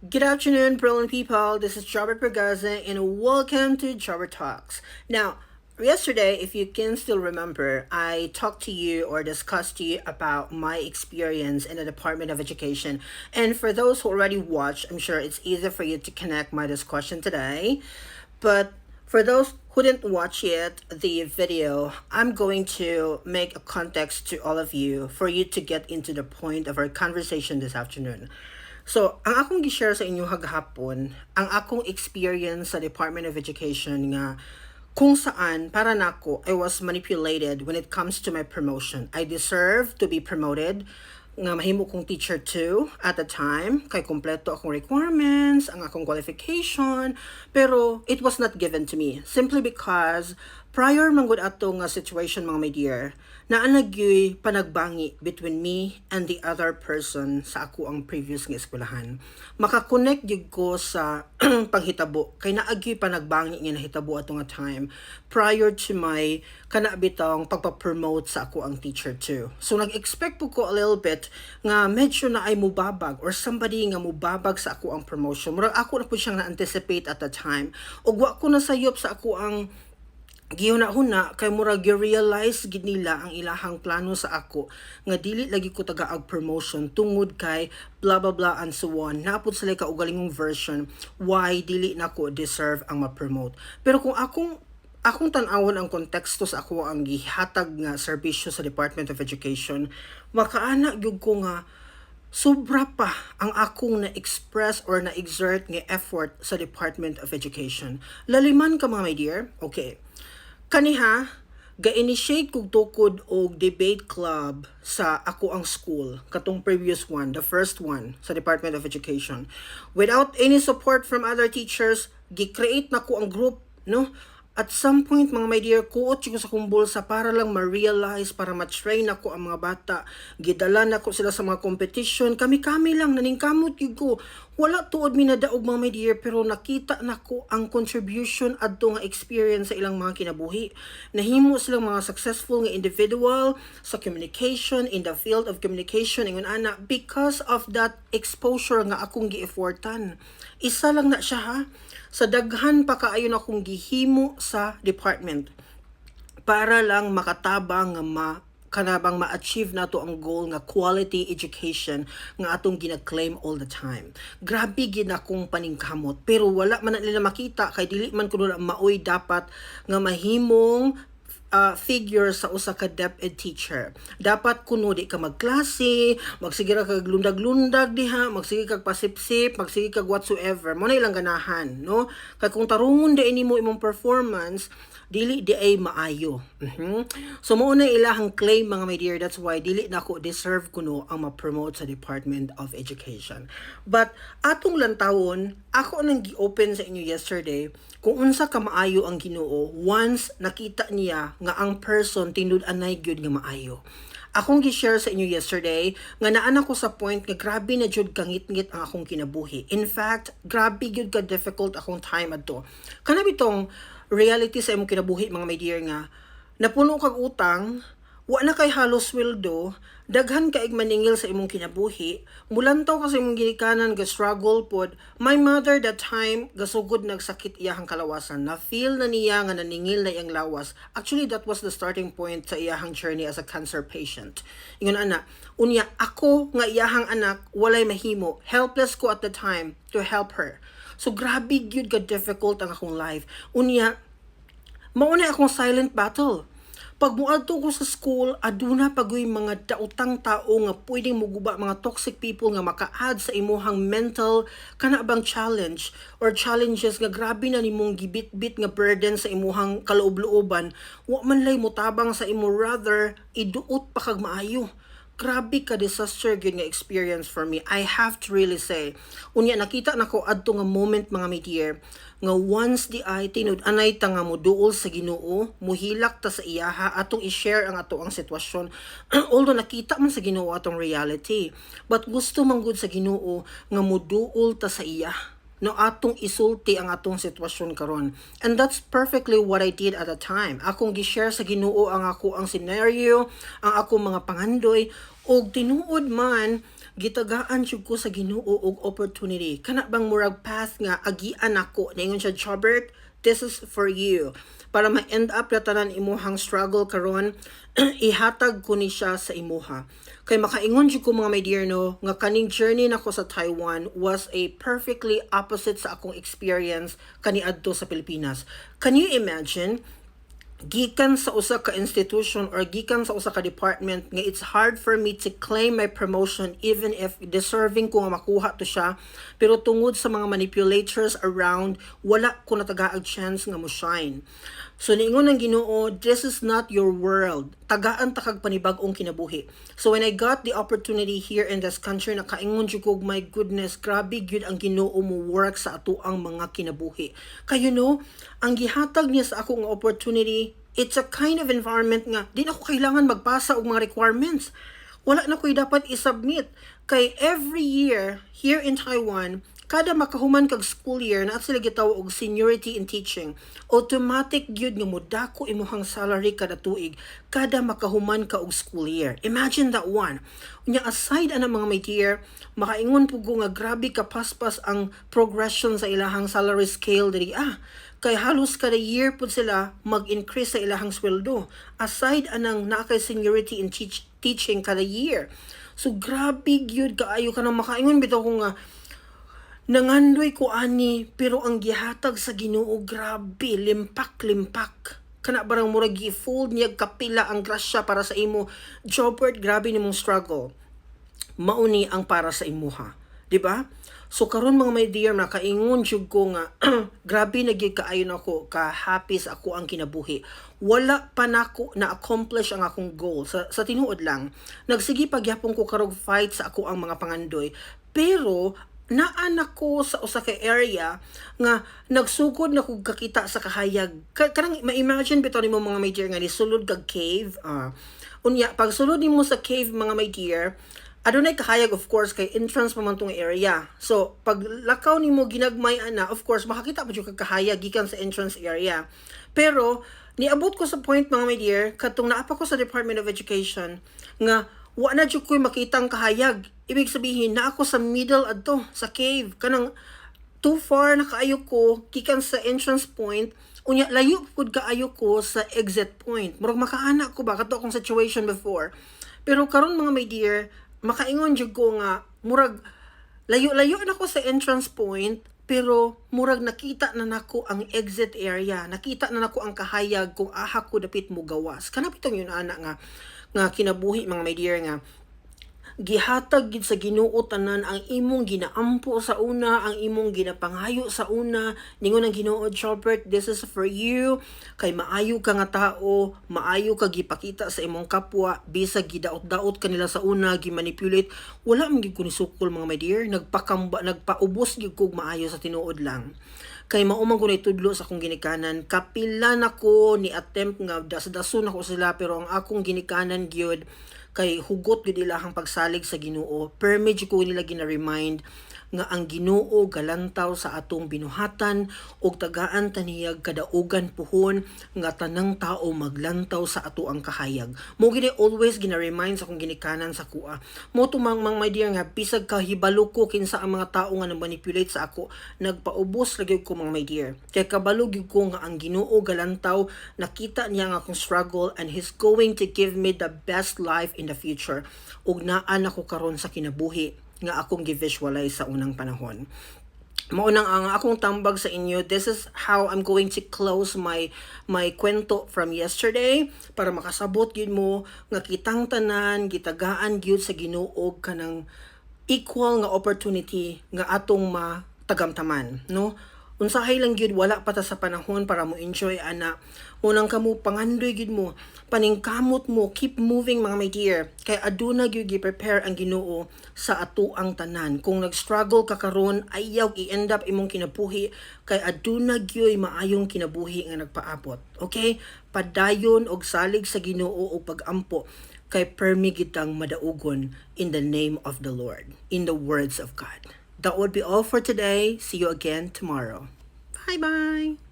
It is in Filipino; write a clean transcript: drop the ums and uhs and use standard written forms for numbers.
Good afternoon, brilliant people. This is Jobber Pergaza, and welcome to Jobber Talks. Now, yesterday, if you can still remember, I talked to you or discussed to you about my experience in the Department of Education. And for those who already watched, I'm sure it's easier for you to connect my discussion today. But for those who didn't watch yet the video, I'm going to make a context to all of you for you to get into the point of our conversation this afternoon. So, ang akong gi-share sa inyo hagahapon, ang akong experience sa Department of Education nga kung saan para nako I was manipulated when it comes to my promotion. I deserve to be promoted nga mahimo kong teacher 2 at the time kay kompleto akong requirements, ang akong qualification, pero it was not given to me simply because prior manggod ato nga situation mga my dear, naanagyoy panagbangi between me and the other person sa ako ang previous nga eskwelahan. Makakonect gyud ko sa panghitabo kay naagyoy panagbangi nga nahitabo ato nga time prior to my kana bitong pagpa-promote sa ako ang teacher 2. So nag-expect po ko a little bit nga medyo na ay mubabag or somebody nga mubabag sa ako ang promotion. Murag ako na po siyang na-anticipate at the time. Ug wa ko nasayop sa ako ang gihuna-huna kay murag gi-realize gid nila ang ilahang plano sa ako nga dili lagi ko tagaag promotion tungod kay blah blah blah and so on. Napud sila ka ugalingong version why dili nako deserve ang ma-promote. Pero kung akong tan-awon ang konteksto sa ako ang gihatag nga serbisyo sa Department of Education, makaana gyud ko nga sobra pa ang akong na-express or na-exert nga effort sa Department of Education. Laliman ka mga my dear? Okay. Kaniha, ga-initiate kog tukod og debate club sa ako ang school, katong previous one, the first one sa Department of Education. Without any support from other teachers, gi-create na ko ang group, no? At some point, mga my dear, kuot ko sa kong bulsa para lang ma-realize, para ma-train ako ang mga bata. Gidala na ko sila sa mga competition. Kami-kami lang, naningkamot yun ko. Wala tuod mi na daog mga my dear, pero nakita na ko ang contribution adto nga experience sa ilang mga kinabuhi. Nahimo silang mga successful nga individual sa communication, in the field of communication, ingon ana, because of that exposure nga akong gi-effortan. Isa lang na siya ha. Sa daghan pa kaayo na akong gihimo sa department para lang makatabang nga kanabang ma-achieve nato ang goal nga quality education nga atong gina-claim all the time. Grabe gid akong paningkamot pero wala man na nila makita kay dili man kuno maoy dapat nga mahimong figure sa usa ka DepEd teacher. Dapat kuno di ka magklase, magsige kag lundag-lundag diha, magsige kag pasipsip, magsige kag whatsoever. Mo na ilang ganahan, no? Kay kung tarungon di nimo imong performance, dili di ay maayo. So mo na ilahang claim mga my dear, that's why dili nako deserve kuno ang ma-promote sa Department of Education. But atong lantawon, ako nang gi-open sa inyo yesterday kung unsa ka maayo ang Ginoo once nakita niya nga ang person tinud-anay gyud nga maayo. Akong gi-share sa inyo yesterday nga naa ko sa point nga grabe na jud kangit-ngit ang akong kinabuhi. In fact, grabe gyud ka difficult akong time adto. Kana bitong reality sa imong kinabuhi mga my dear nga napuno kag utang, wa na kay halos sweldo, daghan kaig maningil sa imong kinabuhi, mulantaw ka sa imong ginikanan ga struggle pod. My mother that time gasugod nagsakit iyahang kalawasan. Na feel na niya nga naningil na iyang lawas. Actually that was the starting point sa iyahang journey as a cancer patient. Ingon ana, unya ako nga iyahang anak walay mahimo. Helpless ko at the time to help her. So grabe gyud ka difficult ang akong life. Unya mao na akong silent battle. Pag muadto ko sa school, aduna pagoy mga daotang tao nga pwedeng muguba, mga toxic people nga maka-add sa imuhang mental kanabang challenge or challenges nga grabe na nimong gibit-bit nga burden sa imuhang kaloob-looban. Wa man lay mutabang sa imo, rather iduot pa kag maayo. Grabe ka disaster gyud nga experience for me. I have to really say. Unya nakita nako adto nga moment mga my dear nga once di ay tinud-anay ta nga moduol sa Ginoo, muhilak ta sa iyaha atong i-share ang ato ang sitwasyon. Although nakita man sa Ginoo atong reality, but gusto man gud sa Ginoo nga moduol ta sa iya, no, atong isulti ang atong sitwasyon karon. And that's perfectly what I did at the time. Akong gi-share sa Ginoo ang ako ang scenario, ang akong mga pangandoy, og tinuod man gitagaan jud ko sa Ginoo og opportunity. Kana bang murag path nga agian ako, ningon siya, Jobert, this is for you. Para ma-end up na tanan imuhang struggle karon, ihatag ko ni siya sa imuha. Kay makaingon jud ko mga my dear no, nga kaning journey nako sa Taiwan was a perfectly opposite sa akong experience kaniadto sa Pilipinas. Can you imagine? Gikan sa usa ka institution or gikan sa usa ka department nga it's hard for me to claim my promotion even if deserving ko nga makuha to siya, pero tungod sa mga manipulators around, wala ko natagaag chance nga mo shine. So niingon ng Ginoo, this is not your world. Tagaan ta kag panibag-ong kinabuhi. So when I got the opportunity here in this country, nakaingon jud ko, my goodness, grabe gyud ang Ginoo mo work sa ato ang mga kinabuhi. Kayo no, ang gihatag niya sa ako nga opportunity, it's a kind of environment nga di na ako kailangan magpasa og mga requirements. Wala na ko'y dapat isubmit. Kay every year here in Taiwan, kada makahuman kag school year na sila gitawag og seniority in teaching, automatic gyud nga modako imuhang salary kada tuig kada makahuman ka og school year. Imagine that one. Unya aside ana mga my dear, makaingon pud ko nga grabe kapaspas ang progression sa ilahang salary scale diri kay halos kada year pud sila mag-increase sa ilahang sweldo. Aside anang nakay seniority in teaching kada year. So grabe gyud kaayo ka nang makaingon bitaw ko nga nangandoy ko ani, pero ang gihatag sa Ginoo grabe, limpak-limpak. Kana barang murag gi-fold niya kapila ang grasya para sa imo. Jobert, grabe nimong struggle. Mauni ang para sa imuha, di ba? So karon mga my dear, nakaingon jud ko nga grabe na gyud kaayo nako, ka happy sa ako ang kinabuhi. Wala pa nako na accomplish ang akong goal sa tinuod lang. Nagsigi pagyapon ko karog fight sa ako ang mga pangandoy. Pero naanak ko sa usa ka area nga nagsugod na kog kakita sa kahayag. Kanang ma-imagine bitaw nimo mga my dear nga nisulod kag cave. Unya pag sulod nimo sa cave mga my dear, adunay kahayag of course kay entrance pa man tong area. So pag lakaw nimo ginagmay ana, of course makakita pa jud kag kahayag gikan sa entrance area. Pero niabot ko sa point mga my dear katong naapa ko sa Department of Education nga wa na jud ko'y makitang kahayag. Ibig sabihin na ako sa middle adto sa cave, kanang too far na kaayo ko gikan sa entrance point, unya layo pud kaayo ko sa exit point. Murag makaana ko ba kato akong situation before. Pero karon mga my dear, makaingon jud ko nga murag layo-layo na ko sa entrance point, pero murag nakita na nako ang exit area, nakita na nako ang kahayag kung aha ko dapit mo gawas. Kana bitong yun ana nga kinabuhi mga my dear nga gihatag gid sa Ginoo tanan ang imong ginaampo sa una, ang imong ginapanghayo sa una. Ningon ang Ginoo, Jobert, this is for you. Kay maayo ka nga tao, maayo ka gipakita sa imong kapwa, bisag gidaot-daot kanila sa una, gimanipulate. Wala man gid ko ni sukol mga my dear, nagpaubos gid kog maayo sa tinuod lang. Kay maumang ko na itudlo sa akong ginikanan, kapila na ko ni attempt nga das-dason ako sila, pero ang akong ginikanan gyud kay hugot gid ilahang pagsalig sa Ginoo. Permit ko nila gina-remind nga ang Ginoo galantaw sa atong binuhatan ug tagaan taniyag kadaugan puhon nga tanang tao maglantaw sa ato ang kahayag. Mo gid always gina-remind sa akong ginikanan sa kuha. Mo tumang my dear nga bisag ka hibalo ko kinsa ang mga tao nga nag-manipulate sa ako, nagpaubos lagi ko mga my dear. Kay kabalo gyud ko nga ang Ginoo galantaw, nakita niya ang akong struggle and He's going to give me the best life in the future. Ug naa ako karon sa kinabuhi nga akong gi-visualize sa unang panahon. Maunang ang akong tambag sa inyo, this is how I'm going to close my kwento from yesterday para makasabot gyud mo nga kitang tanan gitagaan gyud sa Ginoo kanang equal nga opportunity nga atong matagamtaman, no? Unsahay lang gyud, wala pa ta sa panahon para mo enjoy ana. Unang kamo pangandoy gyud mo, paningkamot mo, keep moving mga my dear. Kay aduna gyud gi-prepare ang Ginoo sa ato ang tanan. Kung nag-struggle ka karon, ayaw i-end up imong kinabuhi, kay aduna gyud maayong kinabuhi nga nagpaabot. Okay? Padayon og salig sa Ginoo og pag-ampo kay permi gitang madaugon in the name of the Lord, in the words of God. That would be all for today. See you again tomorrow. Bye-bye.